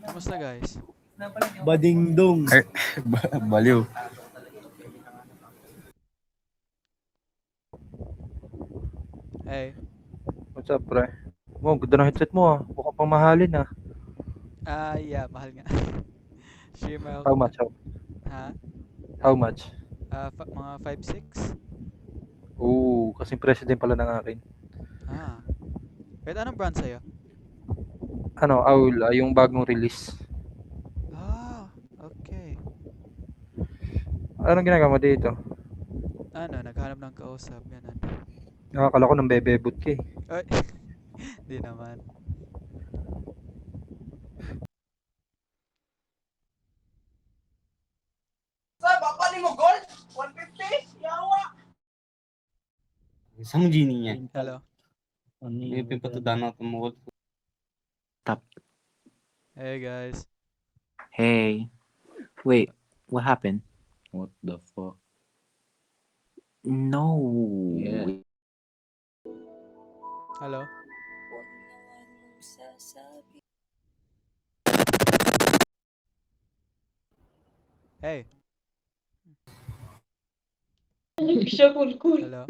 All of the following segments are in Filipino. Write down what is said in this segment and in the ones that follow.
Kamusta guys? Badingdong. Baliw. Hey. What's up, pre? Wow, ganda ng headset mo ah. Mukhang pang mahalin ah. Yeah, mahal nga. Streamer ako. How much? Ha? How much? Mga 5-6? Oo, kasing presyo din pala ng akin. Wait, anong brand sa'yo? Ano, Aul, yung bagong release. Okay. Anong ginagawa mo dito? Naghanap ng kausap, ganun. Nakakala ko ng bebebot ka eh. Ay, di naman. Isang genie niya. Hello. May pipatudan ako mo. Hey guys. Hey, wait, what happened? What the fuck? No. Yeah. Hello. Hey. Hello.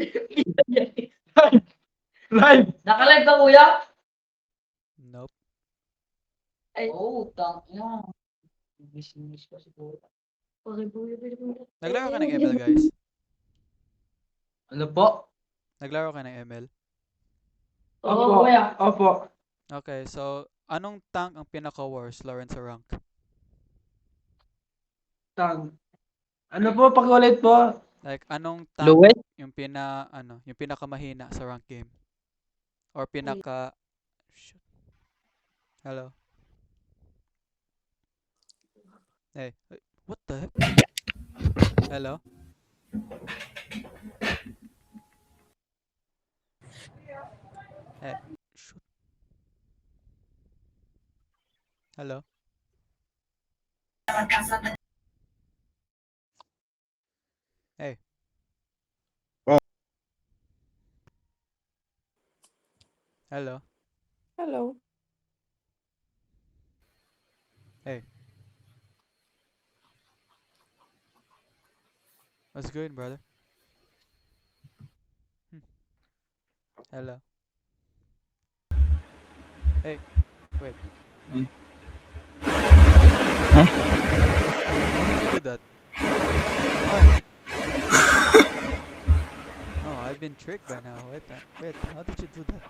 Live! Naka-live ka, kuya? Nope. Ay. Oh, na. Miss ko siguro. Naglaro ka ng ML guys? Ano po? Naglaro ka ng ML? Opo, kuya. Opo. Okay, so anong tank ang pinaka-worst, Lawrence sa rank? Tang. Ano po, pag-ulit po? Like, anong tank Lowest? yung pinakamahina sa rank game? Or Shoot. Hello? Hey, what the heck? Hello? Hey, shoot. Hello? Hey. Hello? Hello. Hey. What's good, brother? Hello? Hey, wait. How did you do that? Oh, I've been tricked by now. Wait, how did you do that?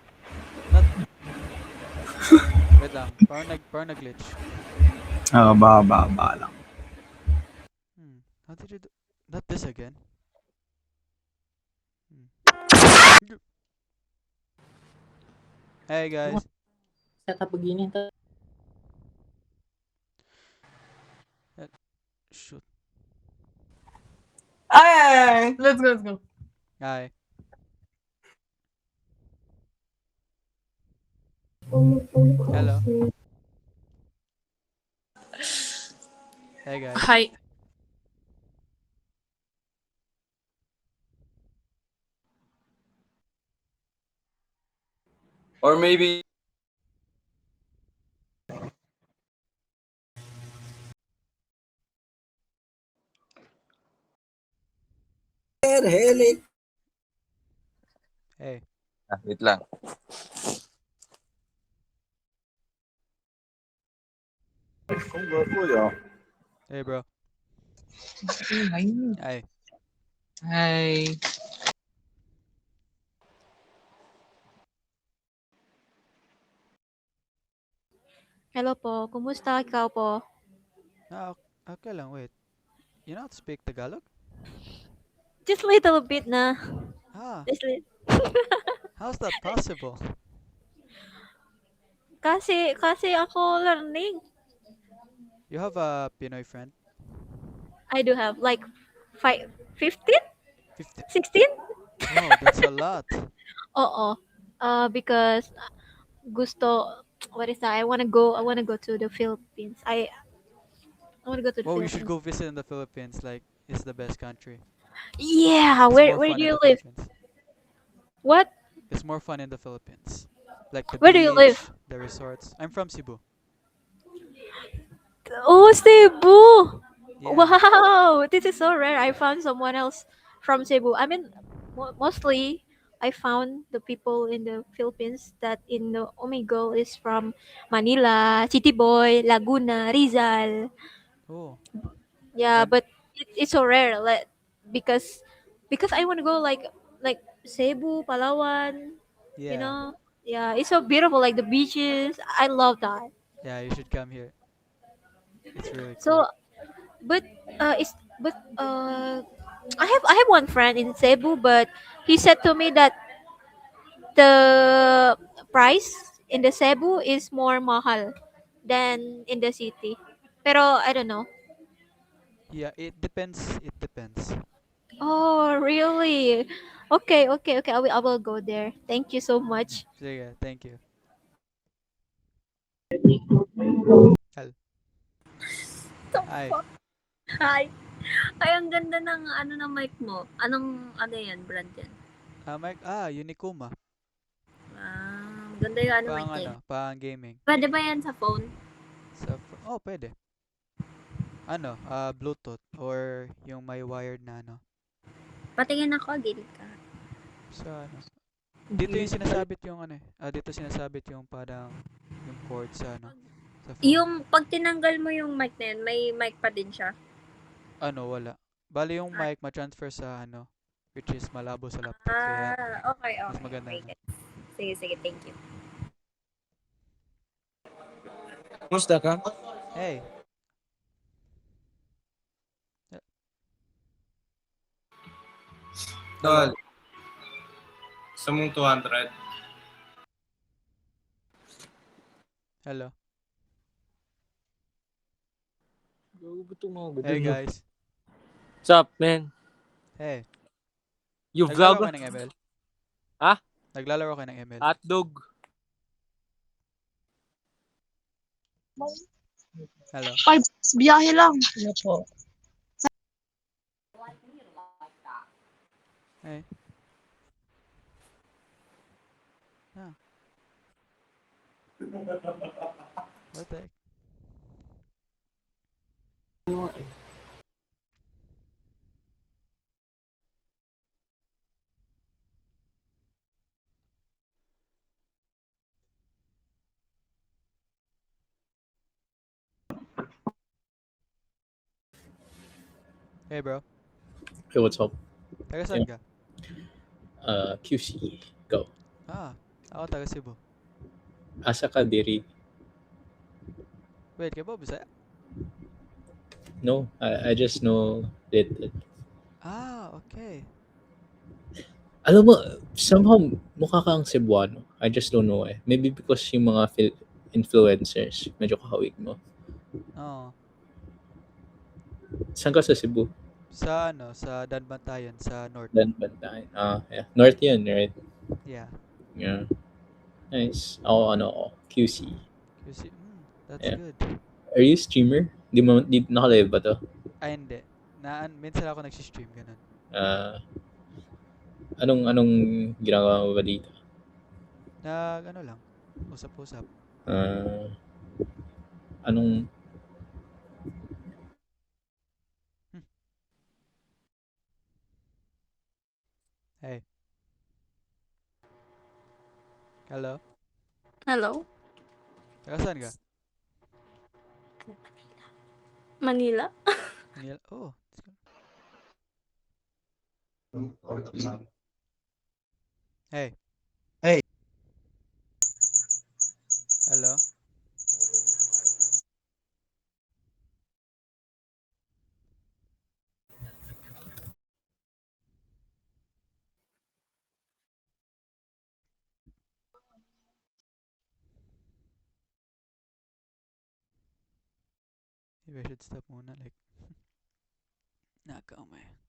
Wait lang, parang nag-glitch. Baba lang. How did you do? Not this again. Hey guys. Shoot. Ay, let's go. Hi. Hello. Hey guys. Hi. Or maybe... Hey. Wait lang. Hey bro. Hi. Hi. Hello po, kumusta? Ikaw po? Okay lang, wait. You not speak Tagalog? Just little bit na. Just How's that possible? kasi ako learning. You have a Pinoy friend? I do have like 15? 50. 16? Oh, that's a lot. Oo. Because what is that? I wanna go to the Philippines. I wanna go to the Well, you Philippines. should go visit in the Philippines. Like, it's the best country. Yeah, It's where more do fun in you the live? Philippines. What? It's more fun in the Philippines. Like the Where do you live? beach, the resorts. I'm from Cebu. Cebu! Yeah. Wow, this is so rare. I found someone else from Cebu. I mean, mostly I found the people in the Philippines that in the Omegle is from Manila, City Boy, Laguna, Rizal. Oh. Yeah, But but it's so rare. Like because I want to go like Cebu, Palawan. You yeah. know, yeah, it's so beautiful. Like the beaches. I love that. Yeah, you should come here. It's really So, cool. but it's but I have one friend in Cebu, but he said to me that the price in the Cebu is more mahal than in the city. Pero I don't know. Yeah, it depends. It depends. Oh, really? Okay. I will go there. Thank you so much. Sige, thank you. Hal. Hi. Hi. Ay, ang ganda ng ano ng mic mo. Ano yan, brand yan? Mike, Unicuma. Ganda yung ano mic Pang niya. pang gaming. Pwede ba yan sa phone? Oh, pwede. Bluetooth or yung may wired na Patingin ako, gilid ka. sa Dito yung sinasabit yung dito sinasabit yung parang yung cord sa sa phone. Yung pag tinanggal mo yung mic na yan, may mic pa din siya. Wala. Bali yung mic ma-transfer sa which is malabo sa laptop. Kaya Okay. mas maganda. Okay. Sige, thank you. Kumusta ka? Hey. Tol, sa mong 200. Hello. Gago Hey guys. What's up, man? Hey. You Naglalaro vlog? ka ng ML? Ha? Naglalaro ka ng ML? Hotdog. Hello. 5 biyahe lang. Ano po? Hey. What the heck? Hey bro. Hey, what's up? Taga saan ka? QC, go. Ako taga Cebu. Asa ka diri? Wait, ka ba Bisaya? No, I just know that. Okay. Alam mo, somehow mukha kang Cebuano. I just don't know eh. Maybe because yung mga influencers, medyo kahawig mo. Oo. Saan ka sa Cebu? Sa Danbantayan, sa North. Bantayan. Yeah. North yun, right? Yeah. Yeah. Nice. Ako, QC. QC. That's Yeah. good. Are you streamer? Di naka-live ba to? Ay, hindi. Minsan ako nagsistream, ganun. Anong ginagawa mo ba dito? Lang. Usap-usap. Anong Hey. Hello. Hello? Taga saan ka? Manila? Manila. Oh. Hey. Hey. Hello. Maybe I should stop muna. Like, nakaumay.